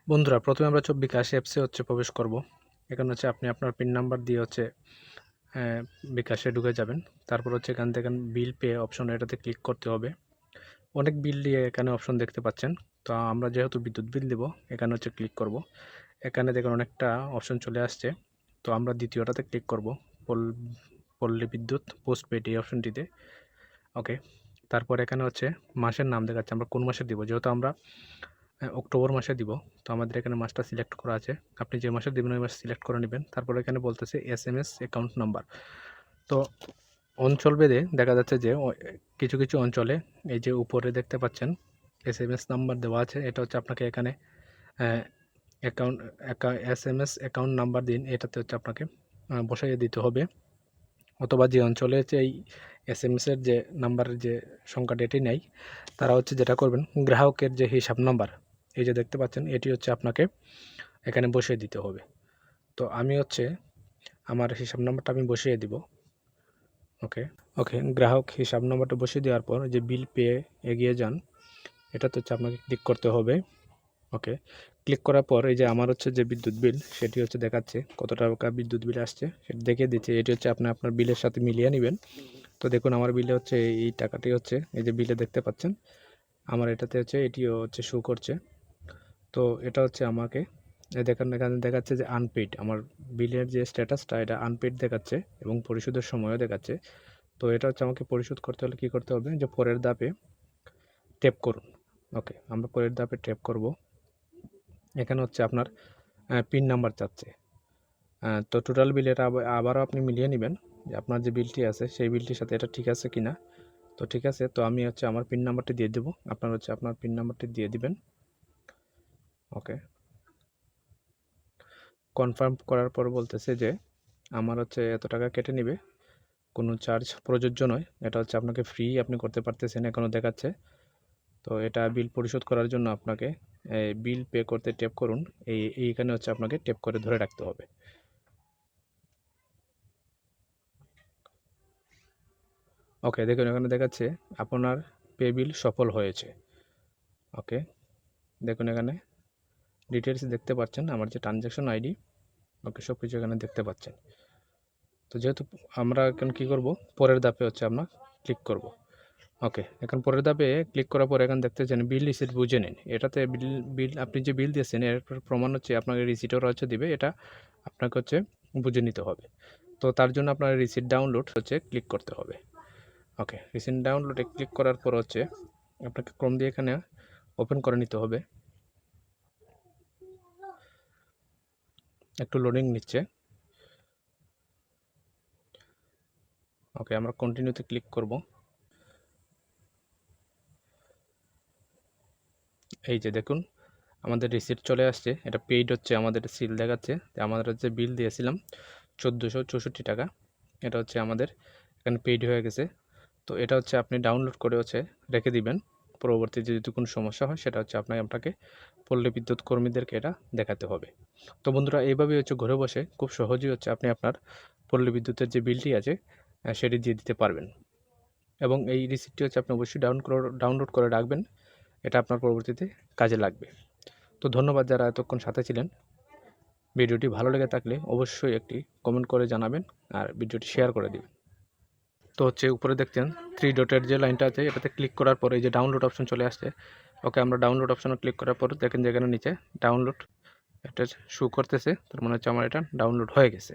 বন্ধুরা, প্রথমে আমরা বিকাশ অ্যাপসে প্রবেশ করব। এখানে আপনি আপনার পিন নাম্বার দিয়ে বিকাশে ঢুকে যাবেন। তারপর এখান থেকে বিল পে অপশন, এটাতে ক্লিক করতে হবে। অনেক বিল দিয়ে এখানে অপশন দেখতে পাচ্ছেন। তো আমরা যেহেতু বিদ্যুৎ বিল দেব, এখানে ক্লিক করব। এখানে দেখুন অনেকটা অপশন চলে আসছে। তো আমরা দ্বিতীয়টাতে ক্লিক করব, পল্লী বিদ্যুৎ পোস্টপেড এই অপশনটিতে। ওকে, তারপর এখানে মাসের নাম দেখাচ্ছে আমরা কোন মাসে দিব। যেহেতু আমরা অক্টোবর মাসে দিব, তো আমাদের এখানে মাসটা সিলেক্ট করা আছে। আপনি যে মাসে দেবেন ওই মাস সিলেক্ট করে নেবেন। তারপর এখানে বলতেছে SMS অ্যাকাউন্ট নাম্বার। তো অঞ্চল ভেদে দেখা যাচ্ছে যে কিছু কিছু অঞ্চলে এই যে উপরে দেখতে পাচ্ছেন SMS নাম্বার দেওয়া আছে। এটা আপনাকে এখানে অ্যাকাউন্ট SMS অ্যাকাউন্ট নাম্বার দিন, এটাতে আপনাকে বসাইয়ে দিতে হবে। অথবা যে অঞ্চলে এই SMS এর যে নাম্বারের যে সংখ্যাটা এটি নেই, তারা যেটা করবেন, গ্রাহকের যে হিসাব নাম্বার এই যে দেখতে পাচ্ছেন, এটি আপনাকে এখানে বসিয়ে দিতে হবে। তো আমি আমার হিসাব নাম্বারটা আমি বসিয়ে দিব। ওকে ওকে গ্রাহক হিসাব নাম্বারটা বসিয়ে দেওয়ার পর যে বিল পে এগিয়ে যান, এটাতে আপনাকে ক্লিক করতে হবে। ওকে, ক্লিক করার পর এই যে আমার যে বিদ্যুৎ বিল, সেটি দেখাচ্ছে কত টাকা বিদ্যুৎ বিল আসছে, সেটা দেখে দিচ্ছে। এটি আপনি আপনার বিলের সাথে মিলিয়ে নেবেন। তো দেখুন আমার বিলে এই টাকাটি এই যে বিলে দেখতে পাচ্ছেন, আমার এটাতে এটিও শো করছে। তো এটা আমাকে দেখেন, এখানে দেখাচ্ছে যে আনপেইড। আমার বিলের যে স্ট্যাটাসটা, এটা আনপেইড দেখাচ্ছে এবং পরিশোধের সময়ও দেখাচ্ছে। তো এটা আমাকে পরিশোধ করতে হলে কী করতে হবে, যে পরের ধাপে ট্যাপ করুন। ওকে, আমরা পরের ধাপে ট্যাপ করব। এখানে আপনার পিন নাম্বার চাচ্ছে। তো টোটাল বিল এটা আবারও আপনি মিলিয়ে নেবেন যে আপনার যে বিলটি আছে সেই বিলটির সাথে এটা ঠিক আছে কিনা। তো ঠিক আছে, তো আমি আমার পিন নাম্বারটি দিয়ে দেবো। আপনার আপনার পিন নাম্বারটি দিয়ে দিবেন। ওকে, কনফার্ম করার পর বলতেছে যে আমার এত টাকা কেটে নেবে, কোনো চার্জ প্রযোজ্য নয়। এটা আপনাকে ফ্রি, আপনি করতে পারতেছেন এখনও দেখাচ্ছে। তো এটা বিল পরিশোধ করার জন্য আপনাকে বিল পে করতে ট্যাপ করুন। এইখানে আপনাকে ট্যাপ করে ধরে রাখতে হবে। ওকে, দেখুন এখানে দেখাচ্ছে আপনার পে বিল সফল হয়েছে। ওকে, দেখুন এখানে ডিটেলস দেখতে পাচ্ছেন, আমার যে ট্রানজ্যাকশন আইডি। ওকে, সব কিছু এখানে দেখতে পাচ্ছেন। তো যেহেতু আমরা এখন কী করব, পরের ধাপে আমরা ক্লিক করব। ওকে, এখন পরের ধাপে ক্লিক করার পর এখানে দেখতেছেন বিল রিসিট বুঝে নিন। এটাতে বিল আপনি যে বিল দিয়েছেন এর প্রমাণ আপনাকে রিসিটও দিবে। এটা আপনাকে বুঝে নিতে হবে। তো তার জন্য আপনার রিসিট ডাউনলোড ক্লিক করতে হবে। ওকে, রিসিট ডাউনলোডে ক্লিক করার পর আপনাকে ক্রোম দিয়ে এখানে ওপেন করে নিতে হবে। একটু লোডিং নিচ্ছে। ওকে, আমরা কন্টিনিউতে ক্লিক করব। এই যে দেখুন আমাদের রিসিট চলে আসছে। এটা পেইড আমাদের সিল দেখাচ্ছে যে আমাদের বিল দিয়েছিলাম 1464 টাকা। এটা আমাদের এখানে পেইড হয়ে গেছে। তো এটা আপনি ডাউনলোড করে রেখে দিবেন। পরবর্তীতে যদি কোনো সমস্যা হয় সেটা আপনাকে পল্লী বিদ্যুৎ কর্মীদেরকে এটা দেখাতে হবে। তো বন্ধুরা, এইভাবেই ঘরে বসে খুব সহজেই আপনি আপনার পল্লী বিদ্যুতের যে বিলটি আছে সেটি দিয়ে দিতে পারবেন। এবং এই রিসিপ্টটি আপনি অবশ্যই ডাউনলোড করে রাখবেন। এটা আপনার পরবর্তীতে কাজে লাগবে। তো ধন্যবাদ যারা এতক্ষণ সাথে ছিলেন। ভিডিওটি ভালো লেগে থাকলে অবশ্যই একটি কমেন্ট করে জানাবেন আর ভিডিওটি শেয়ার করে দিবেন। তো উপরে দেখছেন 3 ডটের যে লাইনটা আছে, এটাতে ক্লিক করার পরে এই যে ডাউনলোড অপশন চলে আসছে। ওকে, আমরা ডাউনলোড অপশনে ক্লিক করার পর দেখেন যে এখানে নিচে ডাউনলোড এটা শো করতেছে। তার মানে আমার এটা ডাউনলোড হয়ে গেছে।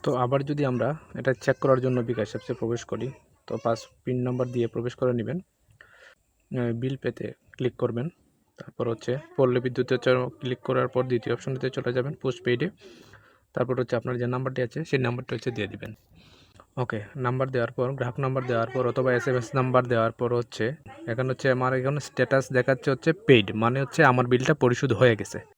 তো আবার যদি আমরা এটা চেক করার জন্য বিকাশ অ্যাপসে প্রবেশ করি, তো পিন নাম্বার দিয়ে প্রবেশ করে নেবেন। বিল পেতে ক্লিক করবেন। তারপর পল্লী বিদ্যুতে ক্লিক করার পর দ্বিতীয় অপশনটিতে চলে যাবেন, পোস্ট পেইডে। তারপর আপনার যে নাম্বারটি আছে সেই নাম্বারটি দিয়ে দিবেন। ওকে, নাম্বার দেওয়ার পর, গ্রাহক নাম্বার দেওয়ার পর অথবা SMS নাম্বার দেওয়ার পর এখানে আমার এখানে স্ট্যাটাস দেখাচ্ছে পেইড, মানে আমার বিলটা পরিশোধ হয়ে গেছে।